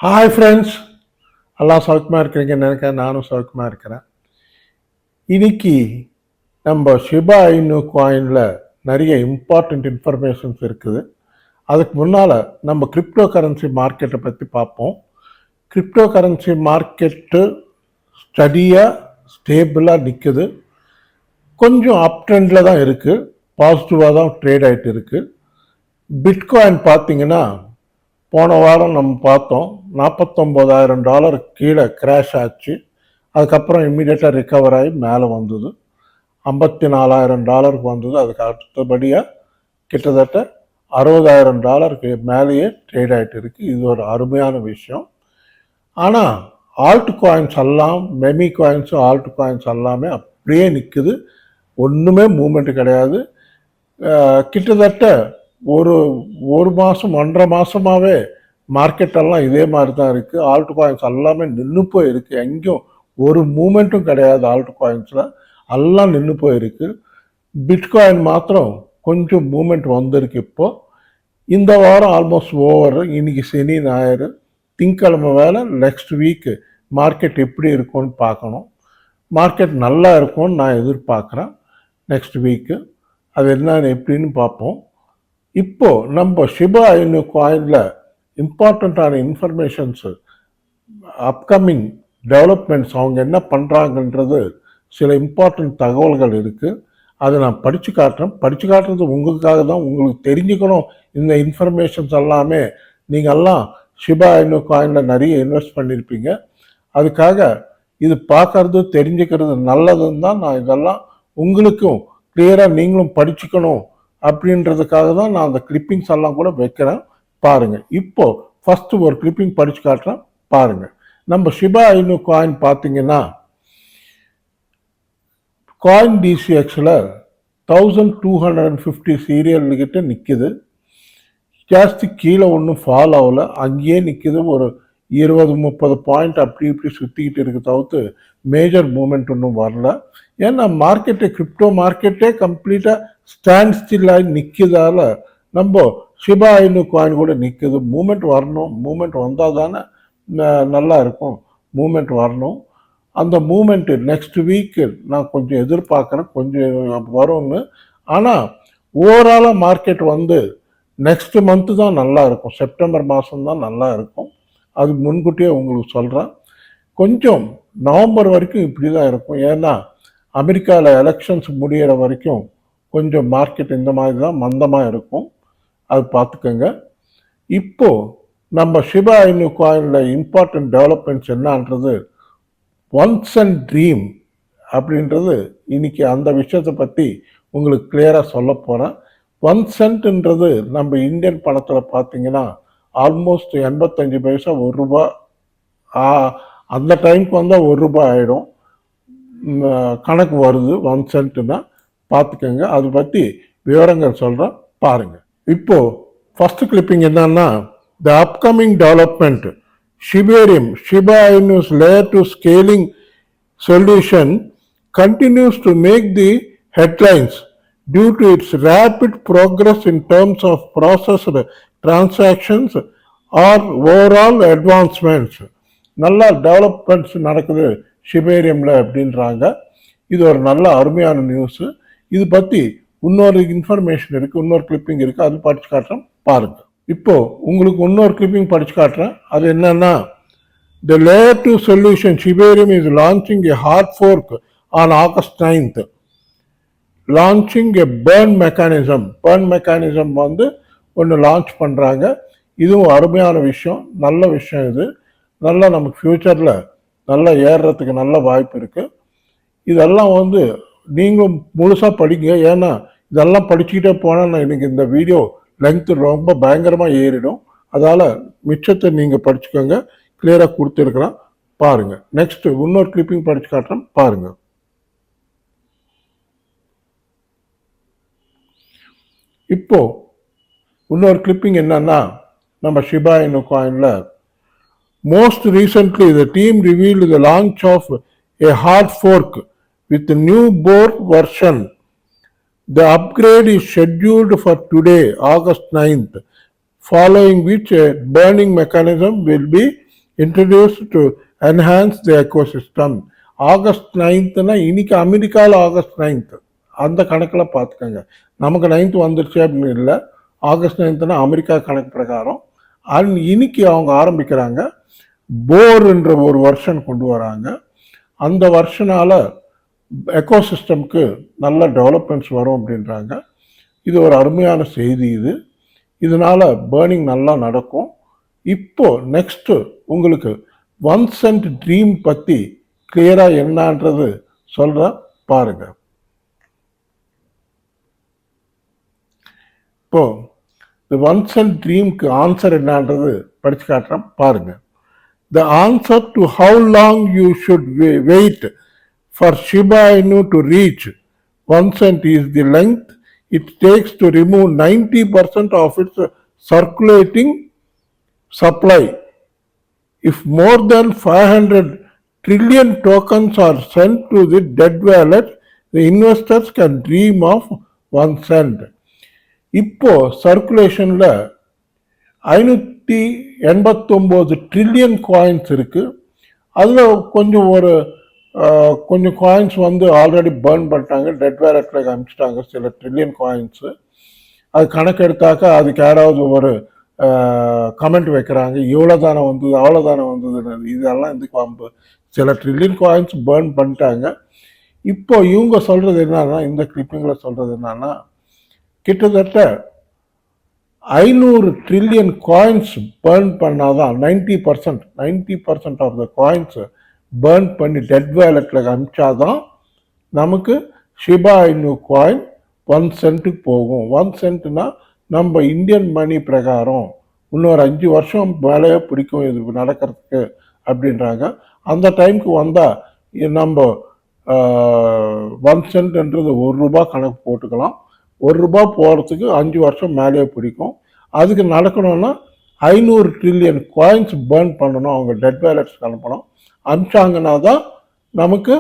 Hi friends, எல்லாம் சௌக்கியமாக இருக்கிறீங்கன்னு நினைக்கிறேன். நானும் சௌக்கியமாக இருக்கிறேன். இன்னைக்கு நம்ம ஷிபா இனு காயினில் நிறைய இம்பார்ட்டண்ட் இன்ஃபர்மேஷன்ஸ் இருக்குது. அதுக்கு முன்னால் நம்ம கிரிப்டோ கரன்சி மார்க்கெட்டை பற்றி பார்ப்போம். கிரிப்டோ கரன்சி மார்க்கெட்டு ஸ்டடியாக ஸ்டேபிளாக நிற்குது. கொஞ்சம் அப் ட்ரெண்டில் தான் இருக்குது, பாசிட்டிவாக தான் ட்ரேட் ஆகிட்டு இருக்குது. பிட்காயின் பார்த்தீங்கன்னா போன வாரம் நம்ம பார்த்தோம், $49,000 கீழே கிராஷ் ஆச்சு. அதுக்கப்புறம் இம்மிடியட்டாக ரிகவர் ஆகி மேலே வந்தது, $54,000 வந்தது. அதுக்கு அடுத்தபடியாக கிட்டத்தட்ட $60,000 மேலேயே ட்ரேட் ஆகிட்டு இருக்குது. இது ஒரு அருமையான விஷயம். ஆனால் ஆல்ட் காயின்ஸ் எல்லாம், மெமி காயின்ஸு ஆல்ட் காயின்ஸ் எல்லாமே அப்படியே நிற்குது, ஒன்றுமே மூமெண்ட் கிடையாது. கிட்டத்தட்ட ஒரு மாதம் 1.5 மாதமாகவே மார்க்கெட்டெல்லாம் இதே மாதிரி தான் இருக்குது. ஆல்ட் காயின்ஸ் எல்லாமே நின்று போயிருக்கு, எங்கேயும் ஒரு மூமெண்ட்டும் கிடையாது. ஆல்ட் காயின்ஸில் எல்லாம் நின்று போயிருக்கு. பிட்காயின் மாத்திரம் கொஞ்சம் மூமெண்ட் வந்திருக்கு. இப்போது இந்த வாரம் ஆல்மோஸ்ட் ஓவர். இன்னைக்கு சனி ஞாயிறு, திங்கக்கிழமை வேலை. நெக்ஸ்ட் வீக்கு மார்க்கெட் எப்படி இருக்கும்னு பார்க்கணும். மார்க்கெட் நல்லா இருக்கும்னு நான் எதிர்பார்க்குறேன். நெக்ஸ்ட் வீக்கு அது என்னன்னு எப்படின்னு பார்ப்போம். இப்போது நம்ம ஷிபா இனு காயினில் இம்பார்ட்டண்ட்டான இன்ஃபர்மேஷன்ஸு, அப்கமிங் டெவலப்மெண்ட்ஸ், அவங்க என்ன பண்ணுறாங்கன்றது சில இம்பார்ட்டண்ட் தகவல்கள் இருக்குது. அதை நான் படித்து காட்டுறது உங்களுக்காக தான். உங்களுக்கு தெரிஞ்சுக்கணும் இந்த இன்ஃபர்மேஷன்ஸ் எல்லாமே. நீங்கள்லாம் ஷிபா இனு காயினில் நிறைய இன்வெஸ்ட் பண்ணியிருப்பீங்க. அதுக்காக இது பார்க்கறது தெரிஞ்சுக்கிறது நல்லதுன்னு தான் நான் இதெல்லாம் உங்களுக்கும் கிளியராக நீங்களும் படிச்சுக்கணும் அப்படின்றதுக்காக தான் நான் அந்த கிளிப்பிங்ஸ் எல்லாம் கூட வைக்கிறேன். பாருங்கள், இப்போ ஃபஸ்ட்டு ஒரு கிளிப்பிங் படித்து காட்டுறேன் பாருங்கள். நம்ம ஷிபா இனு காயின் பார்த்தீங்கன்னா காயின் டிசிஎக்ஸில் 1250 சீரியல்கிட்ட நிற்கிது. ஜாஸ்தி கீழே ஒன்றும் ஃபால் ஆகலை, அங்கேயே நிற்கிது. ஒரு 20-30 பாயிண்ட் அப்படி இப்படி சுற்றிக்கிட்டு இருக்கு, தவிர்த்து மேஜர் மூமெண்ட் ஒன்றும் வரல. ஏன்னா மார்க்கெட்டை, கிரிப்டோ மார்க்கெட்டே கம்ப்ளீட்டாக ஸ்டாண்ட் ஸ்டில்லாகி நிற்கிறதால நம்ம ஷிபா இனு காயின் கூட நிற்குது. மூமெண்ட் வரணும், மூமெண்ட் வந்தால் தானே நல்லா இருக்கும். மூமெண்ட் வரணும். அந்த மூமெண்ட்டு நெக்ஸ்ட் வீக்கு நான் கொஞ்சம் எதிர்பார்க்குறேன், கொஞ்சம் வரும்னு. ஆனால் ஓவராலாக மார்க்கெட் வந்து நெக்ஸ்ட் மந்த்து தான் நல்லா இருக்கும், செப்டம்பர் மாதம்தான் நல்லா இருக்கும். அது முன்கூட்டியே உங்களுக்கு சொல்கிறேன். கொஞ்சம் நவம்பர் வரைக்கும் இப்படி தான் இருக்கும். ஏன்னா அமெரிக்காவில் எலெக்ஷன்ஸ் முடிகிற வரைக்கும் கொஞ்சம் மார்க்கெட் இந்த மாதிரி தான் மந்தமாக இருக்கும். அது பார்த்துக்கோங்க. இப்போது நம்ம ஷிபா இனு காயினில் இம்பார்ட்டன்ட் டெவலப்மெண்ட்ஸ் என்னன்றது, ஒன்ஸ் அண்ட் ட்ரீம் அப்படின்றது இன்னைக்கு அந்த விஷயத்தை பற்றி உங்களுக்கு கிளியராக சொல்ல போகிறேன். 1 சென்ட்ன்றது நம்ம இந்தியன் பணத்தில் பார்த்தீங்கன்னா ஆல்மோஸ்ட் 85 பைசா, ₹1. அந்த டைமுக்கு வந்தால் ₹1 ஆகிடும் கணக்கு வருது. 1 சென்ட்னா பார்த்துக்கோங்க. அதை பற்றி விவரங்கள் சொல்கிறேன் பாருங்கள். இப்போது ஃபஸ்ட்டு கிளிப்பிங் என்னன்னா, the upcoming development Shiba Inu's layer two scaling solution continues to make the headlines due to its rapid progress in terms of processed transactions or overall advancements. நல்லா டெவலப்மெண்ட்ஸ் நடக்குது ஷிபேரியமில் அப்படின்றாங்க. இது ஒரு நல்ல அருமையான நியூஸு. இது பற்றி இன்னொரு இன்ஃபர்மேஷன் இருக்குது, இன்னொரு கிளிப்பிங் இருக்குது, அது படித்து காட்டுறேன் பாருங்கள். இப்போது உங்களுக்கு இன்னொரு கிளிப்பிங் படித்து காட்டுறேன். அது என்னன்னா, the layer 2 solution Shibarium is launching a hard fork on August 9th, launching a burn mechanism வந்து ஒன்று லான்ச் பண்ணுறாங்க. இதுவும் அருமையான விஷயம், நல்ல விஷயம். இது நல்லா நமக்கு ஃப்யூச்சரில் நல்லா ஏறுறதுக்கு நல்ல வாய்ப்பு இருக்குது. இதெல்லாம் வந்து நீங்களும் முழுசாக படிங்க. ஏன்னா இதெல்லாம் படிச்சுக்கிட்டே போனால் நான் எனக்கு இந்த வீடியோ லென்த்து ரொம்ப பயங்கரமாக ஏறிடும். அதால் மிச்சத்தை நீங்கள் படிச்சுக்கோங்க, கிளியராக கொடுத்துருக்குறேன் பாருங்கள். நெக்ஸ்ட் இன்னொரு கிளிப்பிங் படித்து காட்டுறேன் பாருங்கள். இப்போ இன்னொரு கிளிப்பிங் என்னன்னா, நம்ம ஷிபா இனு காயினில் most recently the team revealed the launch of a hard fork with new port version. The upgrade is scheduled for today, August 9th, following which a burning mechanism will be introduced to enhance the ecosystem. August 9th இன்னைக்கு அமெரிக்காவில் August 9th அந்த கணக்கில் பார்த்துக்கோங்க. நமக்கு 9th வந்துருச்சு அப்படின்னு இல்லை. August 9th America கணக்கு பிரகாரம் இன்னைக்கு அவங்க ஆரம்பிக்கிறாங்க. போர்ன்ற ஒரு வருஷன் கொண்டு வராங்க. அந்த வருஷனால எக்கோசிஸ்டம்க்கு நல்ல டெவலப்மெண்ட்ஸ் வரும் அப்படின்றாங்க. இது ஒரு அருமையான செய்தி. இதனால பேர்னிங் நல்லா நடக்கும். இப்போ நெக்ஸ்ட் உங்களுக்கு 1 cent ட்ரீம் பற்றி கிளியரா என்னன்றது சொல்ற பாருங்க. இப்போ இந்த 1 cent ட்ரீம்க்கு ஆன்சர் என்னன்றது படிச்சு காட்டுறேன் பாருங்க. The answer to how long you should wait for Shiba Inu to reach 1 cent is the length it takes to remove 90% of its circulating supply. If more than 500 trillion tokens are sent to the dead wallet, the investors can dream of 1 cent. இப்போ சர்க்குலேஷன்ல 589 trillion coins இருக்கு. அதில் கொஞ்சம் coins already burn பண்ணிட்டாங்க, dead வேலட்ல அனுப்பிச்சிட்டாங்க சில trillion coins. அது கணக்கெடுத்தாக்க அதுக்கு யாராவது ஒரு கமெண்ட் வைக்கிறாங்க, இவ்வளோ தானே வந்தது அவ்வளோ தானே வந்ததுன்னு. இதெல்லாம் இந்த காம்பு சில ட்ரில்லியன் காயின்ஸ் பேர்ன் பண்ணிட்டாங்க. இப்போ இவங்க சொல்றது என்னன்னா, இந்த கிளிப்பிங்கில் சொல்றது என்னன்னா, கிட்டத்தட்ட 500 ட்ரில்லியன் காயின்ஸ் பேர்ன் பண்ணாதான் 90% ஆஃப் த காயின்ஸ் பேர்ன் பண்ணி டெட் வேலட்ல அனுப்பிச்சாதான் நமக்கு ஷிபா இனு காயின் 1 சென்ட்டுக்கு போகும். 1 சென்ட்னா நம்ம இந்தியன் மணி பிரகாரம் இன்னொரு 5 வருஷம் வேலையை பிடிக்கும் இது நடக்கிறதுக்கு அப்படின்றாங்க. அந்த டைமுக்கு வந்தால் நம்ம 1 சென்ட்ன்றது ₹1 கணக்கு போட்டுக்கலாம். ₹1 போகிறதுக்கு 5 வருஷம் மேலேயே பிடிக்கும். அதுக்கு நடக்கணும்னா 500 ட்ரில்லியன் காயின்ஸ் பேர்ன் பண்ணணும், அவங்க டெட் வேலட்ஸ்க்கு அனுப்பணும். அனுப்பிச்சாங்கன்னா தான் நமக்கு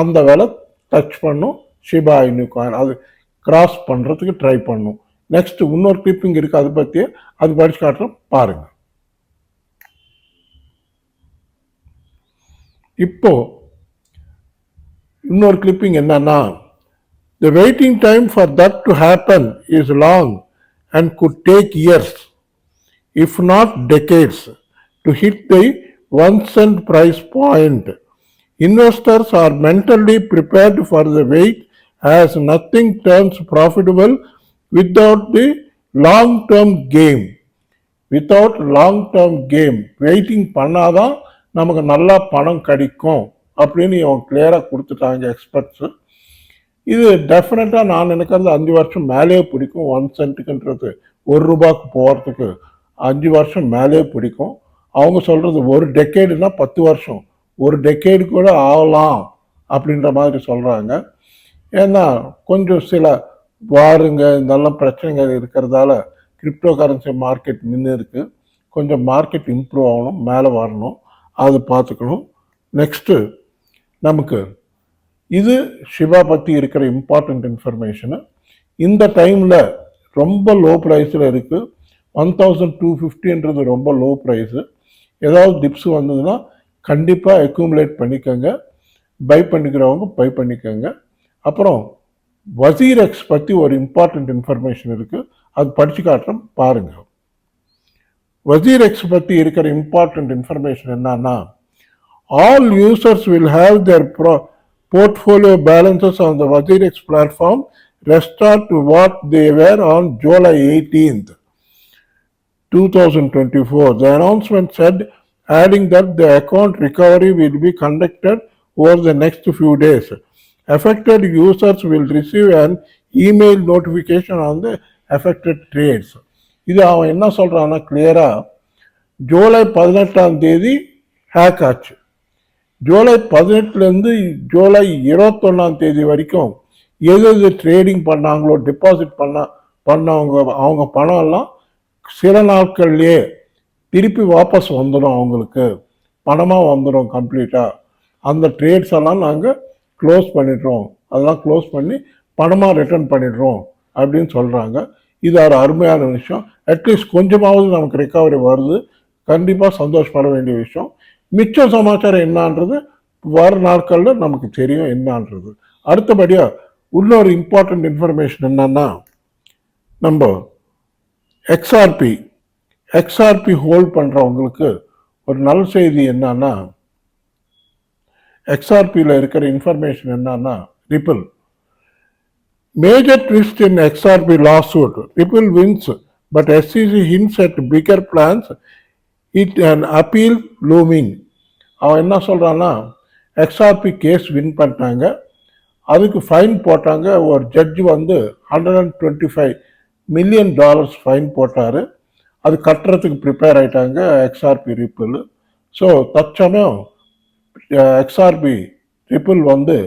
அந்த வேலை டச் பண்ணும் ஷிபா இனு காயின். அது கிராஸ் பண்ணுறதுக்கு ட்ரை பண்ணும். நெக்ஸ்ட் இன்னொரு கிளிப்பிங் இருக்குது, அதை பற்றி அது படிச்சு காட்டுறோம் பாருங்க. இப்போ இன்னொரு கிளிப்பிங் என்னன்னா, the waiting time for that to happen is long and could take years, if not decades, to hit the 1 cent price point. Investors are mentally prepared for the wait, as nothing turns profitable without the long-term game. Without long-term game, waiting பண்ணாதான் நமக்கு நல்லா பணம் கிடைக்கும் அப்படின்னு இவங்க கிளியராக கொடுத்துட்டாங்க experts. இது டெஃபினட்டாக நான் நினைக்கிறது 5 வருஷம் மேலேயே பிடிக்கும். 1 சென்ட்டுக்குன்றது ₹1 போகிறதுக்கு 5 வருஷம் மேலேயே பிடிக்கும். அவங்க சொல்கிறது ஒரு டெக்கேடுனா 10 வருஷம், ஒரு டெக்கேடு கூட ஆகலாம் அப்படின்ற மாதிரி சொல்கிறாங்க. ஏன்னா கொஞ்சம் சில வாருங்க இதெல்லாம் பிரச்சனைகள் இருக்கிறதால கிரிப்டோ கரன்சி மார்க்கெட் நின்று இருக்கு. கொஞ்சம் மார்க்கெட் இம்ப்ரூவ் ஆகணும், மேலே வரணும், அது பார்த்துக்கணும். நெக்ஸ்ட்டு நமக்கு இது ஷிபா பற்றி இருக்கிற இம்பார்ட்டண்ட் இன்ஃபர்மேஷனு. இந்த டைமில் ரொம்ப லோ ப்ரைஸில் இருக்குது. 1250ன்றது ரொம்ப லோ ப்ரைஸு. ஏதாவது டிப்ஸ் வந்ததுன்னா கண்டிப்பாக அக்யூமுலேட் பண்ணிக்கோங்க. பை பண்ணிக்கிறவங்க பை பண்ணிக்கோங்க. அப்புறம் வசீரெக்ஸ் பற்றி ஒரு இம்பார்ட்டண்ட் இன்ஃபர்மேஷன் இருக்குது, அது படித்து காட்டுறோம் பாருங்கள். வசீரெக்ஸ் பற்றி இருக்கிற இம்பார்ட்டண்ட் இன்ஃபர்மேஷன் என்னன்னா, all users will have their portfolio balances on the WazirX platform restart to what they were on July 18th, 2024. The announcement said, adding that the account recovery will be conducted over the next few days. Affected users will receive an email notification on the affected trades. இது அவன் என்ன சொல்றான்னா, கிளியரா July 18 hack ஆச்சு. ஜூலை 18 ஜூலை 21 வரைக்கும் எது trading பண்ணாங்களோ, deposit பண்ணவங்க அவங்க பணம் எல்லாம் சில நாட்கள்லேயே திருப்பி வாபஸ் வந்துடும், அவங்களுக்கு பணமாக வந்துடும் கம்ப்ளீட்டாக. அந்த ட்ரேட்ஸ் எல்லாம் நாங்கள் க்ளோஸ் பண்ணிடுறோம், அதெல்லாம் க்ளோஸ் பண்ணி பணமாக ரிட்டர்ன் பண்ணிடுறோம் அப்படின்னு சொல்கிறாங்க. இது ஒரு அருமையான விஷயம். அட்லீஸ்ட் கொஞ்சமாவது நமக்கு ரெக்கவரி வருது, கண்டிப்பாக சந்தோஷப்பட வேண்டிய விஷயம். மிச்ச சமாச்சாரம் என்னான்றது வர நாட்களில் நமக்கு தெரியும் என்னான்றது. அடுத்தபடியாக இன்னொரு இம்பார்ட்டன்ட் இன்ஃபர்மேஷன் என்னன்னா, நம்ம எக்ஸ்ஆர்பி ஹோல்ட் பண்ணுறவங்களுக்கு ஒரு நல்ல செய்தி என்னன்னா, எக்ஸ்ஆர்பியில் இருக்கிற இன்ஃபர்மேஷன் என்னன்னா, Ripple major twist in XRP lawsuit, Ripple wins but SEC hints at bigger plans, it and appeal looming. அவன் என்ன சொல்கிறான்னா, எக்ஸ்ஆர்பி கேஸ் வின் பண்ணிட்டாங்க, அதுக்கு ஃபைன் போட்டாங்க. ஒரு ஜட்ஜு வந்து $125 million ஃபைன் போட்டார். அது கட்டுறதுக்கு ப்ரிப்பேர் ஆகிட்டாங்க எக்ஸ்ஆர்பி ரிப்பிள். ஸோ தற்சமயம் எக்ஸ்ஆர்பி ரிப்பிள் வந்து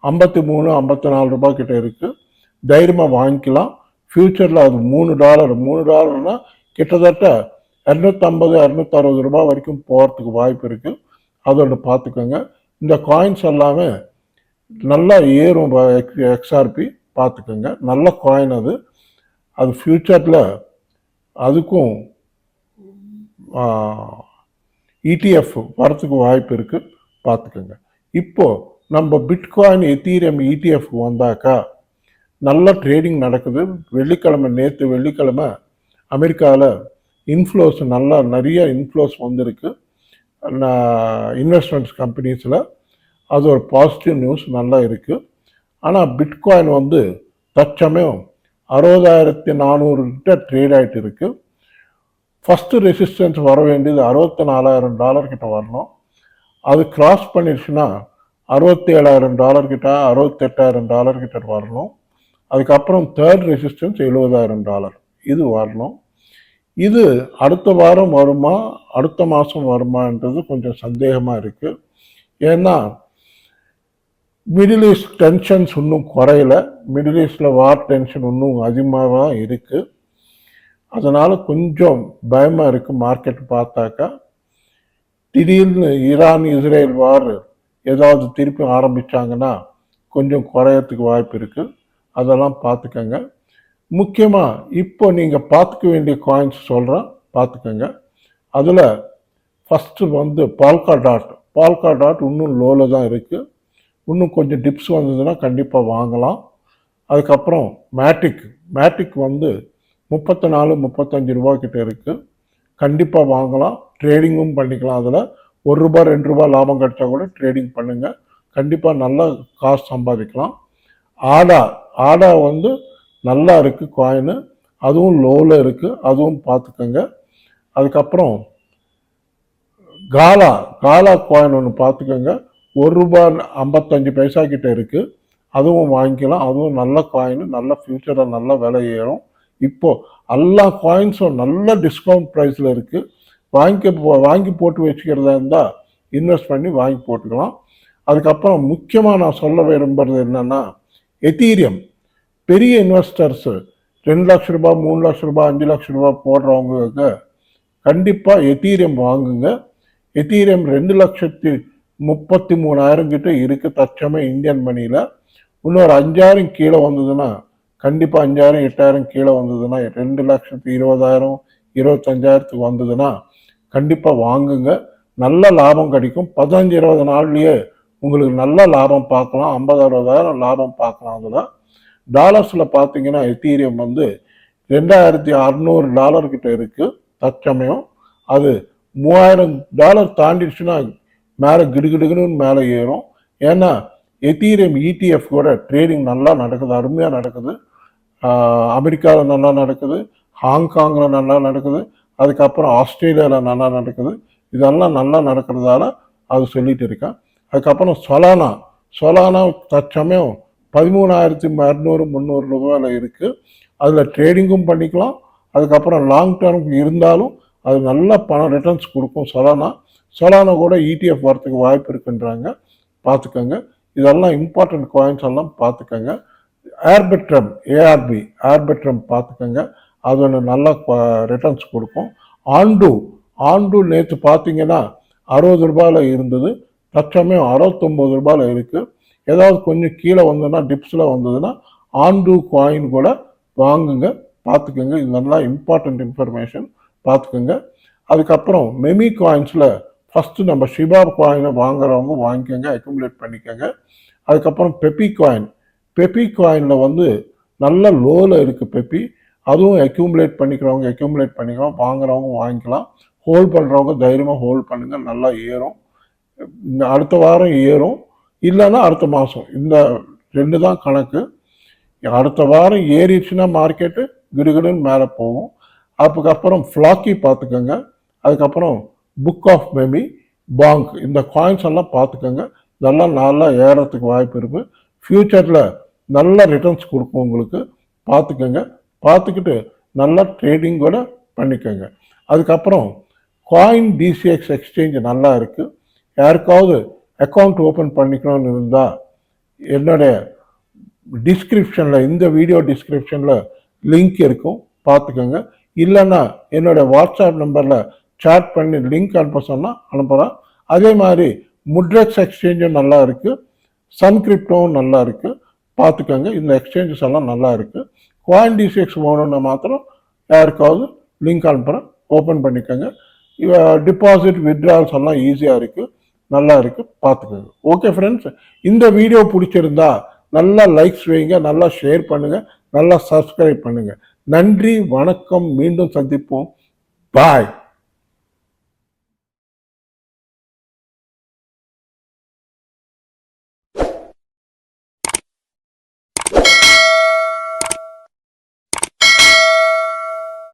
53-54 ரூபாய் கிட்ட இருக்குது. தைரியமாக வாங்கிக்கலாம். ஃப்யூச்சரில் அது $3 கிட்டத்தட்ட 250-260 ரூபாய் வரைக்கும் போகிறதுக்கு வாய்ப்பு இருக்குது. அதோட பார்த்துக்கோங்க. இந்த காயின்ஸ் எல்லாமே நல்லா ஏறும். எக்ஸ்ஆர்பி பார்த்துக்கோங்க, நல்ல காயின் அது. அது ஃப்யூச்சரில் அதுக்கும் இடிஎஃப் வரத்துக்கு வாய்ப்பு இருக்குது, பார்த்துக்கோங்க. இப்போது நம்ம பிட்காயின் எத்தீரியம் இடிஎஃப் வந்தாக்கா நல்ல ட்ரேடிங் நடக்குது. நேற்று வெள்ளிக்கிழமை அமெரிக்காவில் இன்ஃப்ளோஸ் நிறைய இன்ஃப்ளோஸ் வந்திருக்கு இன்வெஸ்ட்மெண்ட்ஸ் கம்பெனிஸில். அது ஒரு பாசிட்டிவ் நியூஸ் நல்லா இருக்குது. ஆனால் பிட்காயின் வந்து தற்சமயம் 60,400 கிட்ட ட்ரேட் ஆகிட்டு இருக்குது. ஃபஸ்ட்டு ரெசிஸ்டன்ஸ் வர வேண்டியது $64,000 கிட்ட வரணும். அது கிராஸ் பண்ணிடுச்சுன்னா $67,000 கிட்ட, $68,000 கிட்ட வரணும். அதுக்கப்புறம் தேர்ட் ரெசிஸ்டன்ஸ் $70,000 இது வரணும். இது அடுத்த வாரம் வருமா, அடுத்த மாதம் வருமான்றது கொஞ்சம் சந்தேகமாக இருக்குது. ஏன்னா மிடில் ஈஸ்ட் டென்ஷன்ஸ் இன்னும் குறையல. மிடில் ஈஸ்டில் வார் டென்ஷன் இன்னும் அதிகமாக தான் இருக்குது. அதனால் கொஞ்சம் பயமாக இருக்குது மார்க்கெட் பார்த்தாக்கா. திடீர்னு ஈரான் இஸ்ரேல் வார் ஏதாவது திருப்பி ஆரம்பித்தாங்கன்னா கொஞ்சம் குறையறதுக்கு வாய்ப்பு இருக்குது. அதெல்லாம் பார்த்துக்கங்க. முக்கியமாக இப்போ நீங்கள் பார்த்துக்க வேண்டிய காயின்ஸ் சொல்கிறேன், பார்த்துக்கங்க. அதில் ஃபஸ்ட்டு வந்து பால்கா டாட் இன்னும் லோவில் தான் இருக்குது. இன்னும் கொஞ்சம் டிப்ஸ் வந்ததுன்னா கண்டிப்பாக வாங்கலாம். அதுக்கப்புறம் மேட்டிக் வந்து 34-35 ரூபா கிட்ட இருக்குது, கண்டிப்பாக வாங்கலாம். ட்ரேடிங்கும் பண்ணிக்கலாம். அதில் $1-2 லாபம் கிடைச்சா கூட ட்ரேடிங் பண்ணுங்கள், கண்டிப்பாக நல்ல காசு சம்பாதிக்கலாம். ஆடா வந்து நல்லா இருக்குது காயின், அதுவும் லோவில் இருக்குது, அதுவும் பார்த்துக்கோங்க. அதுக்கப்புறம் காலா காயின் ஒன்று பார்த்துக்கோங்க, $1.55 கிட்ட இருக்குது, அதுவும் வாங்கிக்கலாம். அதுவும் நல்ல காயின், நல்ல ஃப்யூச்சரில் நல்ல விலை ஏறும். இப்போது எல்லா காயின்ஸும் நல்ல டிஸ்கவுண்ட் ப்ரைஸில் இருக்குது. வாங்கி போட்டு வச்சுக்கிறதா இருந்தால் இன்வெஸ்ட் பண்ணி வாங்கி போட்டுக்கலாம். அதுக்கப்புறம் முக்கியமாக நான் சொல்ல விரும்புகிறது என்னென்னா, எத்தீரியம் பெரிய இன்வெஸ்டர்ஸு 2 லட்ச ரூபாய், 3 லட்ச ரூபாய், 5 லட்ச ரூபாய் போடுறவங்களுக்கு கண்டிப்பாக எத்தீரியம் வாங்குங்க. எத்தீரியம் 2,33,000 கிட்ட இருக்குது தற்சமயம் இந்தியன் மணியில். இன்னொரு 5,000 கீழே வந்ததுன்னா, கண்டிப்பாக 5,000 8,000 கீழே வந்ததுன்னா, 2,20,000 25,000 வந்ததுன்னா கண்டிப்பாக வாங்குங்க. நல்ல லாபம் கிடைக்கும். 15-20 நாள்லேயே உங்களுக்கு நல்ல லாபம் பார்க்கலாம். 50,000-60,000 லாபம் பார்க்கலாம். அதில் டாலர்ஸில் பார்த்தீங்கன்னா எத்தீரியம் வந்து $2,600 கிட்ட இருக்குது தற்சமயம். அது $3,000 தாண்டிடுச்சுன்னா மேலே கிடுகிடுன்னு மேலே ஏறும். ஏன்னா எத்தீரியம் இடிஎஃப் கூட ட்ரேடிங் நல்லா நடக்குது, அருமையாக நடக்குது. அமெரிக்காவில் நல்லா நடக்குது, ஹாங்காங்கில் நல்லா நடக்குது, அதுக்கப்புறம் ஆஸ்திரேலியாவில் நல்லா நடக்குது. இதெல்லாம் நல்லா நடக்கிறதால அது சொல்லிட்டு இருக்கேன். அதுக்கப்புறம் சொலானா தற்சமயம் 13,200-300 ரூபாயில் இருக்குது. அதில் ட்ரேடிங்கும் பண்ணிக்கலாம். அதுக்கப்புறம் லாங் டேர்ம் இருந்தாலும் அது நல்ல பணம் ரிட்டர்ன்ஸ் கொடுக்கும். சொலானா கூட இடிஎஃப் வரத்துக்கு வாய்ப்பு இருக்குன்றாங்க, பார்த்துக்கோங்க. இதெல்லாம் இம்பார்ட்டன்ட் காயின்ஸ் எல்லாம் பார்த்துக்கோங்க. ஏர்பிட்ரம் பார்த்துக்கோங்க, அது ஒன்று நல்ல ரிட்டர்ன்ஸ் கொடுக்கும். ஆண்டு நேற்று பார்த்தீங்கன்னா 60 ரூபாயில் இருந்தது, தற்சமயம் 69 ரூபாயில் இருக்குது. ஏதாவது கொஞ்சம் கீழே வந்ததுன்னா, டிப்ஸில் வந்ததுன்னா ஆண்டு காயின் கூட வாங்குங்க, பார்த்துக்கோங்க. இது நல்லா இம்பார்ட்டன்ட் இன்ஃபர்மேஷன், பார்த்துக்கோங்க. அதுக்கப்புறம் மெமி காயின்ஸில் ஃபஸ்ட்டு நம்ம ஷிபா காயினை வாங்குறவங்க வாங்கிக்கோங்க, அக்யூமுலேட் பண்ணிக்கோங்க. அதுக்கப்புறம் பெப்பி காயினில் வந்து நல்ல லோவில் இருக்குது பெப்பி. அதுவும் அக்யூமுலேட் பண்ணிக்கிறோம், வாங்குறவங்க வாங்கிக்கலாம். ஹோல்ட் பண்ணுறவங்க தைரியமாக ஹோல்ட் பண்ணுங்கள், நல்லா ஏறும். அடுத்த வாரம் ஏறும், இல்லைன்னா அடுத்த மாதம். இந்த 2 தான் கணக்கு. அடுத்த வாரம் ஏறிடுச்சுன்னா மார்க்கெட்டு கிடுகிடுன்னு மேலே போகும். அதுக்கப்புறம் ஃப்ளாக்கி பார்த்துக்கோங்க. அதுக்கப்புறம் புக் ஆஃப் மெமி, பாங்க், இந்த காயின்ஸ் எல்லாம் பார்த்துக்கோங்க. இதெல்லாம் நல்லா ஏறத்துக்கு வாய்ப்பு இருக்குது. ஃப்யூச்சரில் நல்ல ரிட்டர்ன்ஸ் கொடுக்கும் உங்களுக்கு. பார்த்துக்கோங்க. பார்த்துக்கிட்டு நல்லா ட்ரேடிங் கூட பண்ணிக்கோங்க. அதுக்கப்புறம் காயின் டிசிஎக்ஸ் எக்ஸ்சேஞ்ச் நல்லா இருக்குது. யாருக்காவது அக்கௌண்ட் ஓப்பன் பண்ணிக்கணும்னு இருந்தால் என்னுடைய டிஸ்கிரிப்ஷனில், இந்த வீடியோ டிஸ்கிரிப்ஷனில் லிங்க் இருக்கும், பார்த்துக்கோங்க. இல்லைன்னா என்னோடய வாட்ஸ்அப் நம்பரில் சேட் பண்ணி லிங்க் அனுப்ப சொன்னால் அனுப்புகிறேன். அதே மாதிரி முட்ரெக்ஸ் எக்ஸ்சேஞ்சும் நல்லா இருக்குது, சன்கிரிப்டோவும் நல்லா இருக்குது, பார்த்துக்கோங்க. இந்த எக்ஸ்சேஞ்சஸ் எல்லாம் நல்லா இருக்குது. காயின் டிசிஎக்ஸ் வேணும்னா மாத்திரம் யாருக்காவது லிங்க் அனுப்புகிறேன், ஓப்பன் பண்ணிக்கோங்க. டிபாசிட் வித்ட்ரால்ஸ் எல்லாம் ஈஸியாக இருக்குது, நல்லா இருக்குது, பார்த்துக்கோங்க. ஓகே ஃப்ரெண்ட்ஸ், இந்த வீடியோ பிடிச்சிருந்தா நல்லா லைக்ஸ் வைங்க, நல்லா ஷேர் பண்ணுங்கள், நல்லா சப்ஸ்கிரைப் பண்ணுங்கள். நன்றி, வணக்கம், மீண்டும் சந்திப்போம். பாய்.